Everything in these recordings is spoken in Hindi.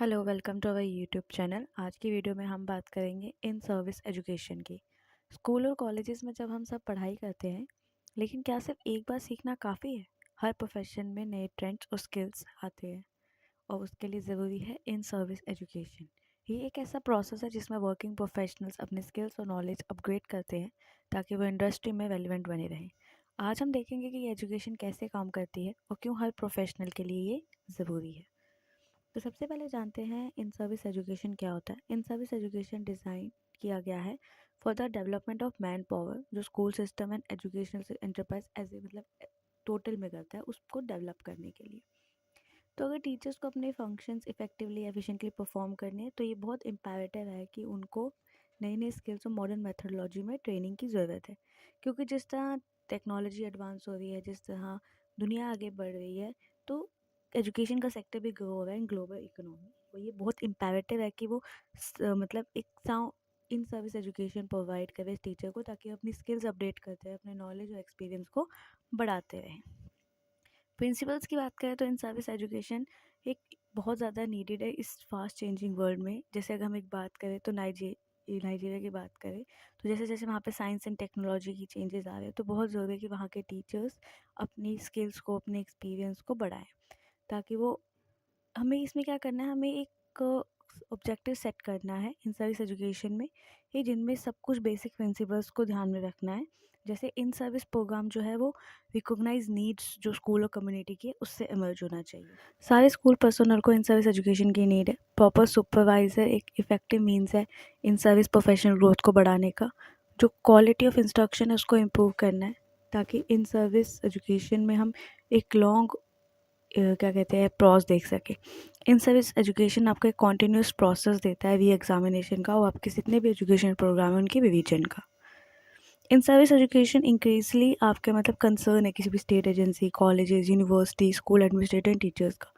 Hello, welcome to our YouTube channel. आज की वीडियो में हम बात करेंगे इन सर्विस एजुकेशन की। स्कूल और कॉलेजेस में जब हम सब पढ़ाई करते हैं, लेकिन क्या सिर्फ एक बार सीखना काफ़ी है? हर प्रोफेशन में नए ट्रेंड्स और स्किल्स आते हैं और उसके लिए ज़रूरी है इन सर्विस एजुकेशन। ये एक ऐसा प्रोसेस है जिसमें वर्किंग प्रोफेशनल्स अपने स्किल्स और नॉलेज अपग्रेड करते हैं ताकि वो इंडस्ट्री में रेलिवेंट बने रहें। आज हम देखेंगे कि ये एजुकेशन कैसे काम करती है और क्यों हर प्रोफेशनल के लिए ये ज़रूरी है। तो सबसे पहले जानते हैं इन सर्विस एजुकेशन क्या होता है। इन सर्विस एजुकेशन डिज़ाइन किया गया है for the development of man power, जो school system and educational enterprise as a total में करता है, उसको डेवलप करने के लिए। तो अगर टीचर्स को अपने फंक्शंस इफेक्टिवली एफिशिएंटली परफॉर्म करने हैं तो ये बहुत इम्पेरेटिव है कि उनको नई नई स्किल्स और मॉडर्न मेथडोलॉजी में ट्रेनिंग की ज़रूरत है, क्योंकि जिस तरह टेक्नोलॉजी एडवांस हो रही है, जिस तरह दुनिया आगे बढ़ रही है, तो एजुकेशन का सेक्टर भी ग्रो हो रहा है इन ग्लोबल इकोनॉमी। तो ये बहुत इम्पेरेटिव है कि वो मतलब एक इन सर्विस एजुकेशन प्रोवाइड करे टीचर को, ताकि अपनी स्किल्स अपडेट करते रहे, अपने नॉलेज और एक्सपीरियंस को बढ़ाते रहें। प्रिंसिपल्स की बात करें तो इन सर्विस एजुकेशन एक बहुत ज़्यादा नीडेड है इस फास्ट चेंजिंग वर्ल्ड में। जैसे अगर हम एक बात करें तो नाइजीरिया की बात करें, तो जैसे जैसे वहाँ पे साइंस एंड टेक्नोलॉजी की चेंजेस आ रहे हैं, तो बहुत ज़रूरी है कि वहाँ के टीचर्स अपनी स्किल्स को, अपने एक्सपीरियंस को बढ़ाएं, ताकि वो हमें इसमें क्या करना है, हमें एक ऑब्जेक्टिव सेट करना है इन सर्विस एजुकेशन में, ये जिनमें सब कुछ बेसिक प्रिंसिपल्स को ध्यान में रखना है। जैसे इन सर्विस प्रोग्राम जो है वो रिकॉग्नाइज नीड्स जो स्कूल और कम्युनिटी की है उससे इमर्ज होना चाहिए। सारे स्कूल पर्सनल को इन सर्विस एजुकेशन की नीड है। प्रॉपर सुपरवाइजर एक इफेक्टिव मीन्स है इन सर्विस प्रोफेशनल ग्रोथ को बढ़ाने का। जो क्वालिटी ऑफ इंस्ट्रक्शन है उसको इम्प्रूव करना है, ताकि इन सर्विस एजुकेशन में हम एक लॉन्ग क्या कहते हैं प्रॉस देख सके। इन सर्विस एजुकेशन आपको एक कॉन्टिन्यूस प्रोसेस देता है री एग्जामिनेशन का और आपके जितने भी एजुकेशन प्रोग्राम है उनकी रिवीजन का। इन सर्विस एजुकेशन इंक्रीजली आपके कंसर्न है किसी भी state agency, colleges, university, school administrator, teachers का।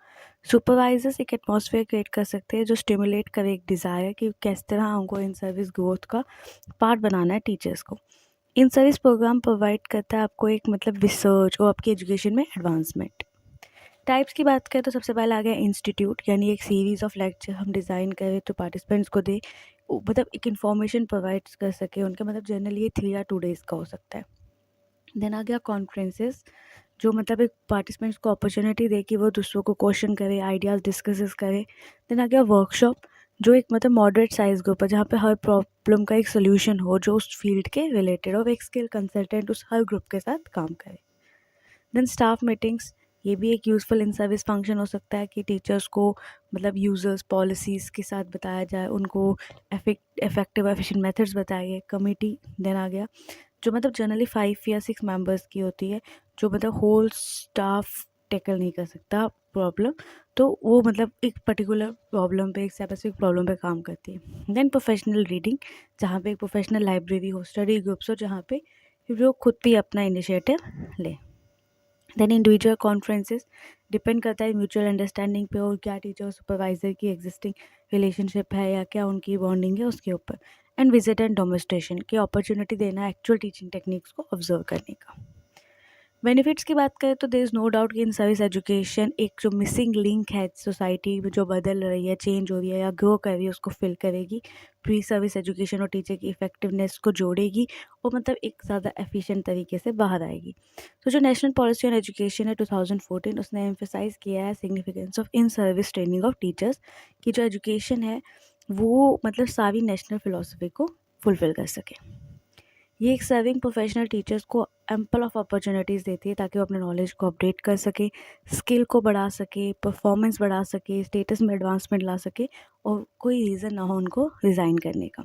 सुपरवाइजर्स एक एटमॉस्फेयर क्रिएट कर सकते हैं जो स्टिमुलेट करे एक डिज़ायर कि किस तरह हमको इन सर्विस ग्रोथ का पार्ट बनाना है टीचर्स को। इन सर्विस प्रोग्राम प्रोवाइड करता है आपको एक रिसर्च और आपकी एजुकेशन में एडवांसमेंट। टाइप्स की बात करें तो सबसे पहले आ गया इंस्टीट्यूट, यानी एक सीरीज़ ऑफ लेक्चर हम डिज़ाइन करें तो पार्टिसिपेंट्स को दे एक इन्फॉर्मेशन प्रोवाइड कर सके उनके, जनरली ये 3 या 2 डेज़ का हो सकता है। देन आ गया कॉन्फ्रेंसेस, जो एक पार्टिसिपेंट्स को अपॉर्चुनिटी दे कि वो दूसरों को क्वेश्चन करे, आइडियाज़ डिस्कसेस करे। देन आ गया वर्कशॉप, जो एक मॉडरेट साइज ग्रुप है जहाँ पे हर प्रॉब्लम का एक सोल्यूशन हो जो उस फील्ड के रिलेटेड हो, एक स्किल कंसल्टेंट उस हर ग्रुप के साथ काम करे। देन स्टाफ मीटिंग्स, ये भी एक यूज़फुल इन सर्विस फंक्शन हो सकता है कि टीचर्स को यूज़र्स पॉलिसीज़ के साथ बताया जाए, उनको इफेक्टिव एफिशिएंट मेथड्स बताए गए। कमिटी देन आ गया, जो जनरली 5 या 6 मेंबर्स की होती है, जो होल स्टाफ टैकल नहीं कर सकता प्रॉब्लम, तो वो एक पर्टिकुलर प्रॉब्लम पे, एक स्पेसिफिक प्रॉब्लम पे काम करती है। देन प्रोफेशनल रीडिंग, जहाँ पे एक प्रोफेशनल लाइब्रेरी हो, स्टडी ग्रुप्स हो, जहाँ पे लोग खुद भी अपना इनिशिएटिव ले। देन इंडिविजुअल कॉन्फ्रेंसेस, डिपेंड करता है म्यूचुअल अंडरस्टैंडिंग पे और क्या टीचर और सुपरवाइज़र की एग्जिस्टिंग रिलेशनशिप है या क्या उनकी बॉन्डिंग है उसके ऊपर। एंड विजिट एंड डेमोन्स्ट्रेशन की अपॉर्चुनिटी देना एक्चुअल टीचिंग टेक्निक्स को ऑब्जर्व करने का। बेनिफिट्स की बात करें तो देयर इज़ नो डाउट कि इन सर्विस एजुकेशन एक जो मिसिंग लिंक है सोसाइटी में, जो बदल रही है, चेंज हो रही है या ग्रो कर रही है, उसको फिल करेगी। प्री सर्विस एजुकेशन और टीचर की इफेक्टिवनेस को जोड़ेगी और एक ज़्यादा एफिशिएंट तरीके से बाहर आएगी। तो जो नेशनल पॉलिसी ऑन एजुकेशन है 2014, उसने एम्फेसाइज किया है significance of in service training of teachers, कि जो एजुकेशन है वो सारी नेशनल फिलोसफी को फुलफिल कर सके। ये एक सर्विंग प्रोफेशनल टीचर्स को एम्पल ऑफ अपॉर्चुनिटीज़ देती है ताकि वो अपने नॉलेज को अपडेट कर सके, स्किल को बढ़ा सके, परफॉर्मेंस बढ़ा सके, स्टेटस में एडवांसमेंट ला सके और कोई रीज़न ना हो उनको रिज़ाइन करने का।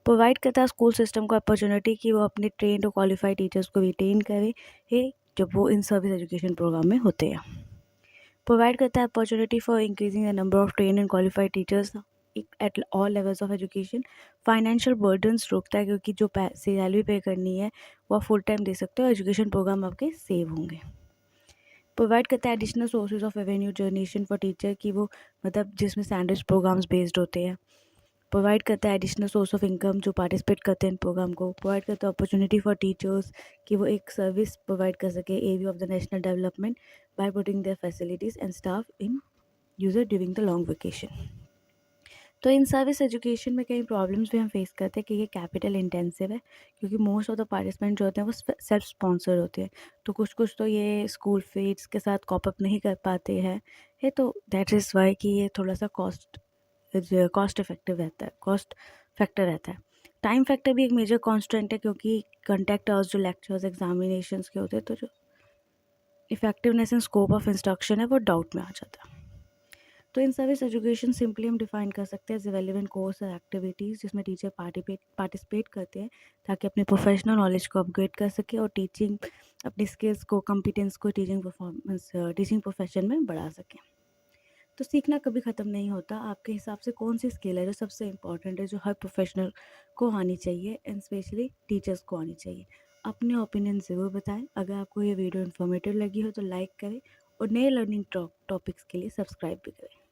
प्रोवाइड करता है स्कूल सिस्टम को अपॉर्चुनिटी कि वो अपने ट्रेंड और क्वालिफाइड टीचर्स को रिटेन करे जब वो इन सर्विस एजुकेशन प्रोग्राम में होते हैं। प्रोवाइड करता है opportunity for increasing the number of train and qualified teachers at all levels of education. Financial burdens रोकता है, क्योंकि जो सैलरी पे करनी है वो आप फुल टाइम दे सकते हो, एजुकेशन प्रोग्राम आपके सेव होंगे। प्रोवाइड करता है additional sources of revenue generation for teacher, की वो जिसमें सैंडविच प्रोग्राम्स बेस्ड होते हैं। प्रोवाइड करता है एडिशनल सोर्स ऑफ इनकम जो पार्टिसिपेट करते हैं इन प्रोग्राम को। प्रोवाइड करता है अपॉर्चुनिटी फॉर टीचर्स कि वो एक सर्विस प्रोवाइड कर सके area of the national development by putting their facilities and staff in user during the long vacation. तो इन सर्विस एजुकेशन में कई प्रॉब्लम्स भी हम फेस करते हैं कि ये कैपिटल इंटेंसिव है, क्योंकि मोस्ट ऑफ द पार्टिसिपेंट जो होते हैं वो सेल्फ स्पॉन्सर्ड होते हैं। तो कुछ तो ये स्कूल फीस के साथ कॉप अप नहीं कर पाते हैं ये, तो दैट इज़ वाई कि ये थोड़ा सा कॉस्ट इफेक्टिव रहता है, कॉस्ट फैक्टर रहता है। टाइम फैक्टर भी एक मेजर कॉन्स्टेंट है, क्योंकि कंटेक्ट आवर्स जो लेक्चर्स एग्जामिनेशंस के होते हैं, तो जो effectiveness and scope of instruction है वो डाउट में आ जाता है। तो इन सर्विस एजुकेशन सिंपली हम डिफाइन कर सकते हैं एज रेलिवेंट कोर्स और एक्टिविटीज़ जिसमें टीचर पार्टिसिपेट करते हैं ताकि अपने प्रोफेशनल नॉलेज को अपग्रेड कर सके और टीचिंग अपनी स्किल्स को, कॉम्पिटेंस को टीचिंग प्रोफेशन में बढ़ा सकें। तो सीखना कभी ख़त्म नहीं होता। आपके हिसाब से कौन सी स्किल है जो सबसे इम्पॉर्टेंट है, जो हर प्रोफेशनल को आनी चाहिए एंड स्पेशली टीचर्स को आनी चाहिए? अपने ओपिनियन ज़रूर बताएं। अगर आपको ये वीडियो इन्फॉर्मेटिव लगी हो तो लाइक करें और नए लर्निंग टॉपिक्स के लिए सब्सक्राइब भी करें।